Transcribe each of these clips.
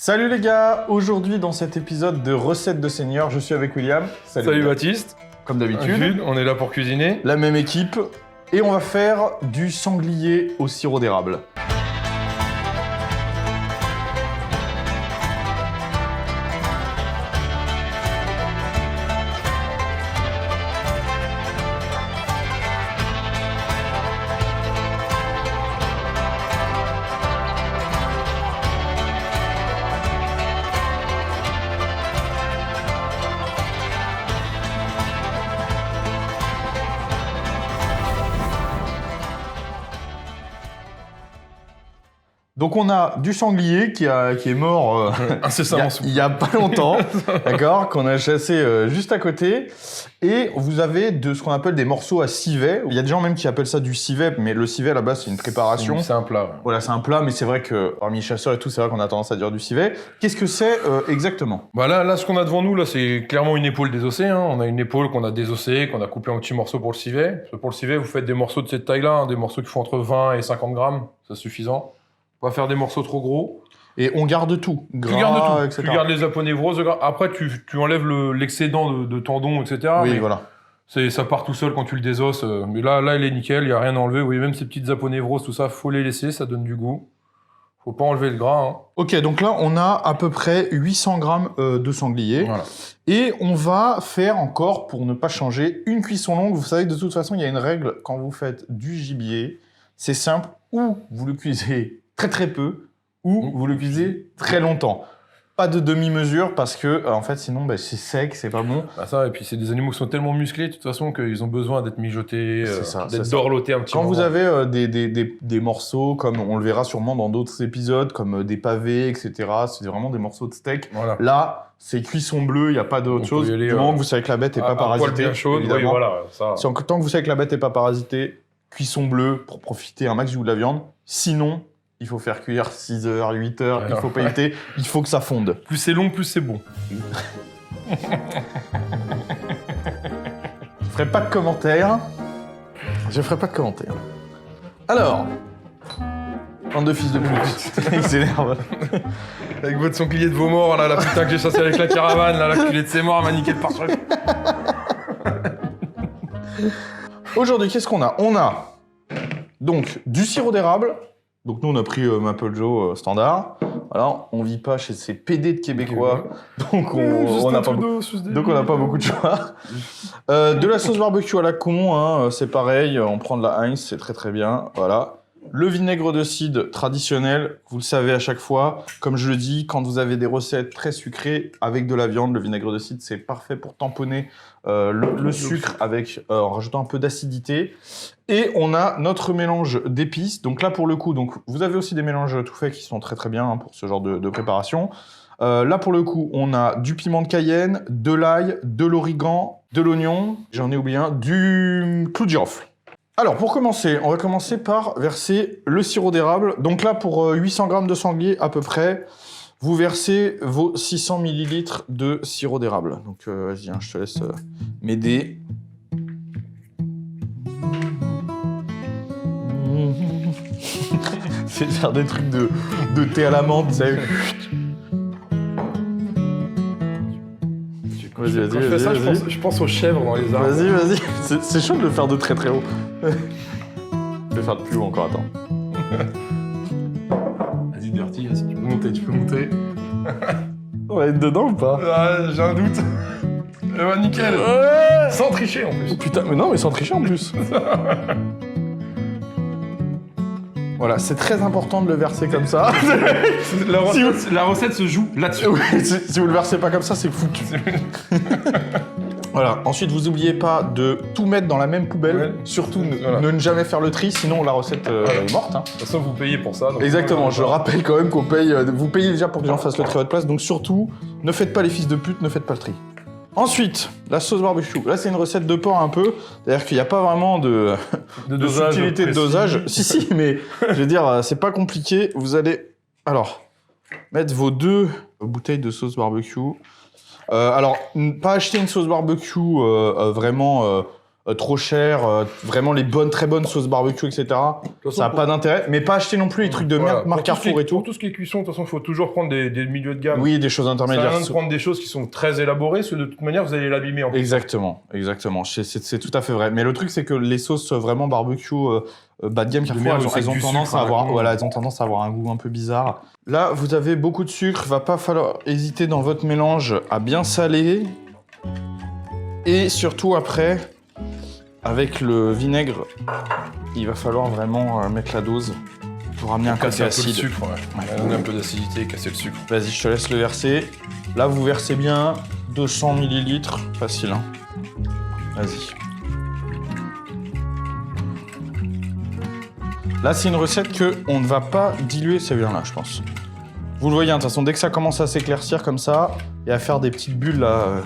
Salut les gars, aujourd'hui dans cet épisode de Recettes de Seigneur, je suis avec William. Salut Baptiste. Comme d'habitude. On est là pour cuisiner. La même équipe. Et on va faire du sanglier au sirop d'érable. Donc on a du sanglier qui est mort incessamment il y a pas longtemps, d'accord, qu'on a chassé juste à côté. Et vous avez ce qu'on appelle des morceaux à civet. Il y a des gens même qui appellent ça du civet, mais le civet à la base c'est une préparation. C'est un plat. Ouais. Voilà, c'est un plat, mais c'est vrai que parmi les chasseurs et tout, c'est vrai qu'on a tendance à dire du civet. Qu'est-ce que c'est exactement? Bah là, ce qu'on a devant nous, là, c'est clairement une épaule désossée. Hein. On a une épaule qu'on a désossée, qu'on a coupée en petits morceaux pour le civet. Parce que pour le civet, vous faites des morceaux de cette taille-là, hein, des morceaux qui font entre 20 et 50 grammes, c'est suffisant. On va faire des morceaux trop gros. Et on garde tout. Tu gardes tout. Etc. Tu gardes les aponévroses. Après, tu enlèves l'excédent de tendons, etc. Oui, mais voilà. Ça part tout seul quand tu le désosses. Mais là, il est nickel, il n'y a rien à enlever. Vous voyez, même ces petites aponévroses, tout ça, faut les laisser, ça donne du goût. Faut pas enlever le gras. Hein. Ok, donc là, on a à peu près 800 grammes de sanglier. Voilà. Et on va faire encore, pour ne pas changer, une cuisson longue. Vous savez que de toute façon, il y a une règle quand vous faites du gibier. C'est simple, ou vous le cuisez très peu, ou vous le cuisez très longtemps. Pas de demi-mesure parce que en fait sinon c'est sec, c'est pas bon. Bah ça, et puis c'est des animaux qui sont tellement musclés de toute façon qu'ils ont besoin d'être mijotés, d'être dorlotés un petit peu. Quand vous avez des morceaux, comme on le verra sûrement dans d'autres épisodes, comme des pavés, etc., c'est vraiment des morceaux de steak. Voilà. Là, c'est cuisson bleue, il n'y a pas d'autre chose. Du moment que vous savez que la bête n'est pas parasitée, bien chaude, oui, voilà, ça. Tant que vous savez que la bête n'est pas parasitée, cuisson bleue pour profiter un maximum de la viande. Sinon, il faut faire cuire 6 heures, 8 heures, il faut pas éviter, il faut que ça fonde. Plus c'est long, plus c'est bon. Je ferai pas de commentaires. Alors, bande de fils de pute. Il s'énerve. Avec votre sanglier de vos morts, là, la putain que j'ai chassé avec la caravane, là, la culée de ses morts, m'a niqué le pare-choc. Aujourd'hui, qu'est-ce qu'on a? On a donc du sirop d'érable. Donc nous, on a pris Maple Joe standard. Alors, on vit pas chez ces PD de Québécois, donc on n'a pas beaucoup de choix. De la sauce barbecue à la con, hein, c'est pareil, on prend de la Heinz, c'est très bien, voilà. Le vinaigre de cidre traditionnel, vous le savez à chaque fois. Comme je le dis, quand vous avez des recettes très sucrées avec de la viande, le vinaigre de cidre, c'est parfait pour tamponner le sucre avec, en rajoutant un peu d'acidité. Et on a notre mélange d'épices. Donc là, pour le coup, vous avez aussi des mélanges tout faits qui sont très bien hein, pour ce genre de préparation. Là, pour le coup, on a du piment de Cayenne, de l'ail, de l'origan, de l'oignon, j'en ai oublié un, du clou de girofle. Alors, pour commencer, on va commencer par verser le sirop d'érable. Donc là, pour 800 grammes de sanglier à peu près, vous versez vos 600 ml de sirop d'érable. Donc vas-y, hein, je te laisse m'aider. C'est faire des trucs de thé à la menthe, vous savez. Vas-y. Je pense aux chèvres dans les arbres. Vas-y. C'est chaud de le faire de très haut. Je vais faire de plus haut encore, attends. Vas-y, Dirty, si tu peux monter. On va être dedans ou pas? J'ai un doute. Nickel. Ouais. Sans tricher en plus. Oh, putain, mais sans tricher en plus. Voilà, c'est très important de le verser comme ça. La recette se joue là-dessus. Oui, si vous le versez pas comme ça, c'est foutu. Voilà, ensuite vous n'oubliez pas de tout mettre dans la même poubelle. Ouais. Surtout ne jamais faire le tri, sinon la recette est morte. Hein. De toute façon, vous payez pour ça. Donc exactement, je rappelle quand même qu'on paye. Vous payez déjà pour que les gens fassent le tri à votre place, donc surtout, ne faites pas les fils de pute, ne faites pas le tri. Ensuite, la sauce barbecue. Là, c'est une recette de porc un peu. C'est-à-dire qu'il n'y a pas vraiment de subtilité de dosage. Si, mais je veux dire, c'est pas compliqué. Vous allez, alors, mettre vos 2 bouteilles de sauce barbecue. Alors, pas acheter une sauce barbecue vraiment trop cher, vraiment les très bonnes sauces barbecue, etc. Ça n'a pas d'intérêt. Mais pas acheter non plus les trucs de merde, marque Carrefour et tout. Pour tout ce qui est cuisson, de toute façon, il faut toujours prendre des milieux de gamme. Oui, des choses Ça intermédiaires. sert à rien de prendre des choses qui sont très élaborées, parce que de toute manière, vous allez l'abîmer en plus. Exactement. C'est tout à fait vrai. Mais le truc, c'est que les sauces vraiment barbecue bas de gamme Carrefour, elles ont tendance à avoir un goût un peu bizarre. Là, vous avez beaucoup de sucre. Va pas falloir hésiter dans votre mélange à bien saler. Et surtout après, avec le vinaigre, il va falloir vraiment mettre la dose pour ramener un côté acide. Casser un peu le sucre, ouais. Donner un peu d'acidité, casser le sucre. Vas-y, je te laisse le verser. Là, vous versez bien 200 ml, facile. Hein. Vas-y. Là, c'est une recette qu'on ne va pas diluer ce vin-là, je pense. Vous le voyez, hein, de toute façon, dès que ça commence à s'éclaircir comme ça, et à faire des petites bulles là,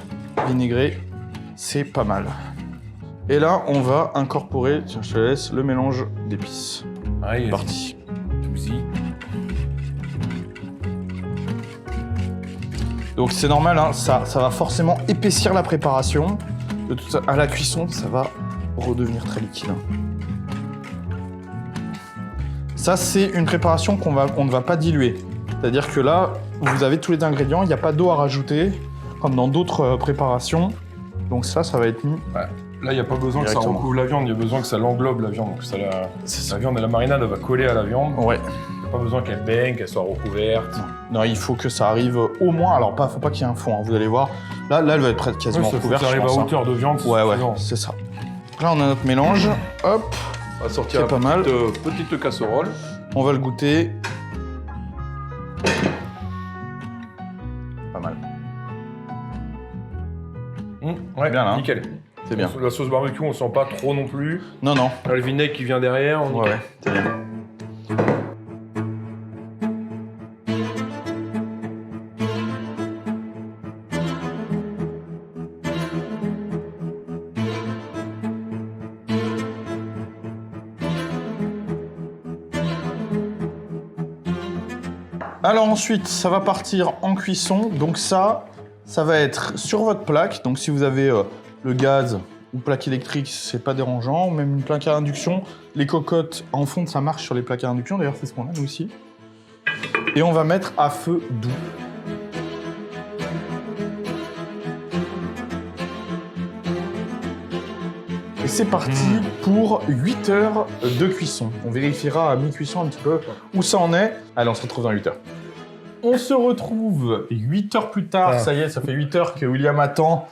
vinaigrées, c'est pas mal. Et là, on va incorporer, tiens, je te laisse, le mélange d'épices. Allez, parti. Donc c'est normal, hein, ça va forcément épaissir la préparation. À la cuisson, ça va redevenir très liquide. Ça, c'est une préparation qu'on ne va pas diluer. C'est-à-dire que là, vous avez tous les ingrédients, il n'y a pas d'eau à rajouter, comme dans d'autres préparations. Donc ça va être mis. Ouais. Là, il n'y a pas besoin que ça recouvre la viande, il y a besoin que ça l'englobe la viande. Donc la viande et la marinade, elle va coller à la viande. Ouais. Il n'y a pas besoin qu'elle baigne, qu'elle soit recouverte. Non, il faut que ça arrive au moins. Alors, faut pas qu'il y ait un fond, hein, vous allez voir. Là, elle va être quasiment recouverte. Ça arrive à hauteur de viande. Ouais, c'est ça. Là, on a notre mélange. Hop. On va sortir c'est pas mal. Petite casserole. On va le goûter. Pas mal. Ouais, bien là. Nickel. C'est bien. La sauce barbecue, on sent pas trop non plus. Non. Là, le vinaigre qui vient derrière. Ouais, c'est bien. Alors ensuite, ça va partir en cuisson. Donc ça va être sur votre plaque. Donc si vous avez le gaz ou plaque électrique, c'est pas dérangeant. Ou même une plaque à induction. Les cocottes en fonte, ça marche sur les plaques à induction. D'ailleurs, c'est ce qu'on a nous aussi. Et on va mettre à feu doux. Et c'est parti pour 8 heures de cuisson. On vérifiera à mi-cuisson un petit peu où ça en est. Allez, on se retrouve dans 8 heures. On se retrouve 8 heures plus tard. Ça y est, ça fait 8 heures que William attend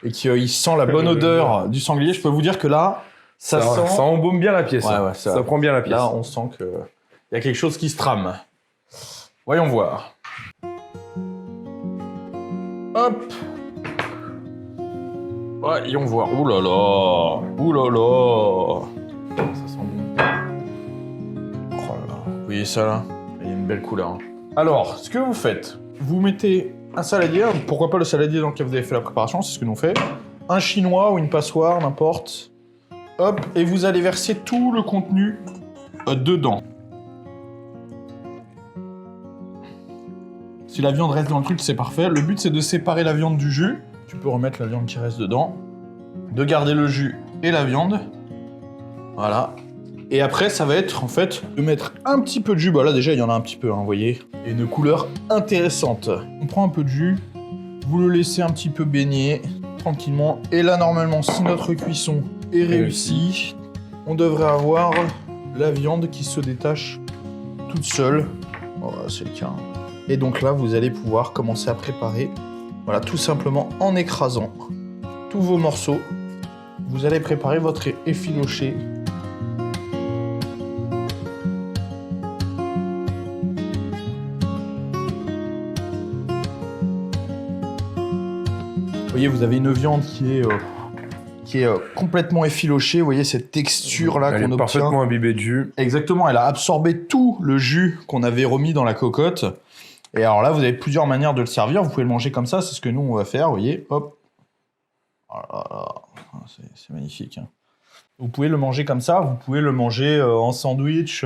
et qu'il sent la bonne odeur du sanglier. Je peux vous dire que là, ça sent... Ça embaume bien la pièce. Ouais, ça prend bien la pièce. Là, on sent qu'il y a quelque chose qui se trame. Voyons voir. Hop. Voyons voir. Ouh là là. Ouh là là. Ça sent bon. Oh là là. Vous voyez ça là? Il y a une belle couleur. Hein. Alors, ce que vous faites, vous mettez un saladier. Pourquoi pas le saladier dans lequel vous avez fait la préparation? C'est ce que nous on fait. Un chinois ou une passoire, n'importe. Hop. Et vous allez verser tout le contenu dedans. Si la viande reste dans le truc, c'est parfait. Le but, c'est de séparer la viande du jus. Tu peux remettre la viande qui reste dedans. De garder le jus et la viande. Voilà. Et après, ça va être, en fait, de mettre un petit peu de jus. Bah là, déjà, il y en a un petit peu, hein, vous voyez. Et une couleur intéressante. On prend un peu de jus. Vous le laissez un petit peu baigner, tranquillement. Et là, normalement, si notre cuisson est réussie, on devrait avoir la viande qui se détache toute seule. Voilà, c'est le cas. Et donc là, vous allez pouvoir commencer à préparer, voilà, tout simplement en écrasant tous vos morceaux. Vous allez préparer votre effiloché. Vous voyez, vous avez une viande qui est complètement effilochée. Vous voyez cette texture-là qu'on obtient. Elle est parfaitement imbibée de jus. Exactement, elle a absorbé tout le jus qu'on avait remis dans la cocotte. Et alors là, vous avez plusieurs manières de le servir. Vous pouvez le manger comme ça, c'est ce que nous, on va faire, vous voyez, hop. Oh là là, c'est magnifique. Hein. Vous pouvez le manger comme ça, vous pouvez le manger en sandwich,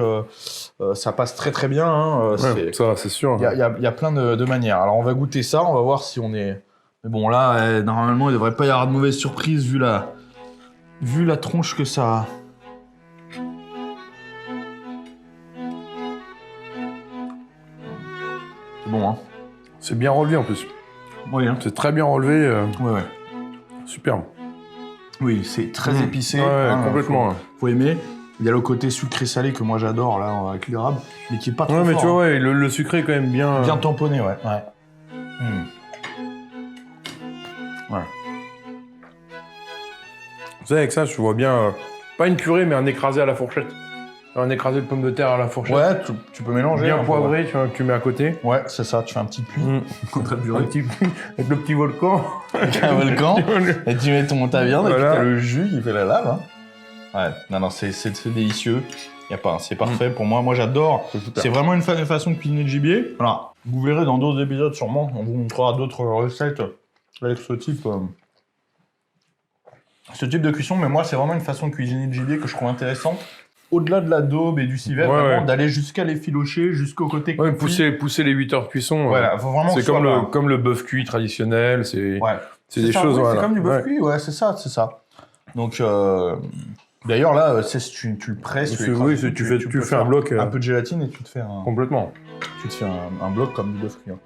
ça passe très très bien. Hein. Ça, c'est sûr. Il y a plein de manières. Alors on va goûter ça, on va voir si on est... Mais bon là, normalement, il ne devrait pas y avoir de mauvaise surprise vu vu la tronche que ça a. C'est bon, hein? C'est bien relevé en plus. Oui, hein? C'est très bien relevé. Ouais. Superbe. Oui, c'est très épicé. Ouais, hein, complètement. Faut aimer. Il y a le côté sucré-salé que moi j'adore, là, avec l'érable, mais qui est pas trop Ouais, mais fort, tu vois, hein. ouais, le sucré est quand même bien... Bien tamponné, ouais. Ouais. Tu sais, avec ça, je vois bien... pas une purée, mais un écrasé à la fourchette. Un écrasé de pommes de terre à la fourchette. Ouais, tu peux mélanger. Bien un peu, poivré, tu vois, que tu mets à côté. Ouais, c'est ça, tu fais un petit puits. Contre Un petit... avec le petit volcan. Avec un volcan, et tu mets ta viande, et Voilà. puis t'as le jus qui fait la lave. Hein. Ouais, non, c'est délicieux. Y a pas, c'est parfait pour moi. Moi, j'adore. C'est vraiment une façon de cuisiner le gibier. Voilà. Vous verrez dans d'autres épisodes, sûrement. On vous montrera d'autres recettes avec ce type de cuisson. Mais moi, c'est vraiment une façon de cuisiner le gibier que je trouve intéressante. Au-delà de la daube et du civet, vraiment d'aller jusqu'à l'effilocher, jusqu'au côté Ouais, confit. pousser les 8 heures de cuisson. Voilà, faut vraiment que c'est ce soit là. comme le bœuf cuit traditionnel. C'est Ouais. c'est des ça, choses. oui, Voilà. C'est comme du bœuf Ouais. cuit, ouais, c'est ça. Donc, d'ailleurs, là, tu le presses, Oui, écrases c'est- tout, tu peux fais un faire bloc, un peu de gélatine et tu te fais Complètement. un bloc comme du bœuf cuit. Hein.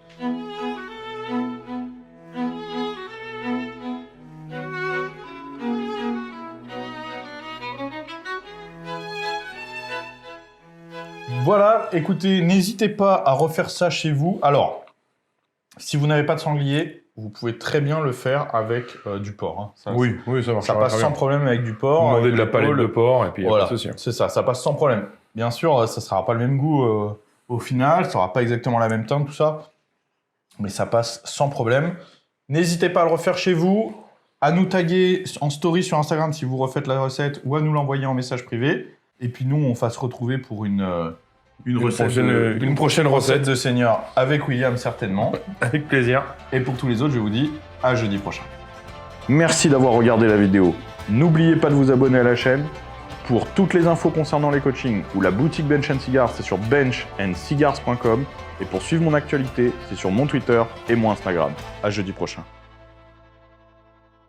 Voilà, écoutez, n'hésitez pas à refaire ça chez vous. Alors, si vous n'avez pas de sanglier, vous pouvez très bien le faire avec du porc. Hein. Ça, Oui, ça marche. ça passe sans problème avec du porc. Demander avec de la le palette pôle. de porc et puis Voilà, pas de souci. c'est ça passe sans problème. Bien sûr, ça sera pas le même goût au final, ça aura pas exactement la même teinte, tout ça, mais ça passe sans problème. N'hésitez pas à le refaire chez vous, à nous taguer en story sur Instagram si vous refaites la recette ou à nous l'envoyer en message privé. Et puis nous, on va se retrouver pour une prochaine recette de Seigneur avec William certainement. Avec plaisir. Et pour tous les autres, je vous dis à jeudi prochain. Merci d'avoir regardé la vidéo. N'oubliez pas de vous abonner à la chaîne. Pour toutes les infos concernant les coachings ou la boutique Bench & Cigars, c'est sur benchandcigars.com. Et pour suivre mon actualité, c'est sur mon Twitter et mon Instagram. À jeudi prochain.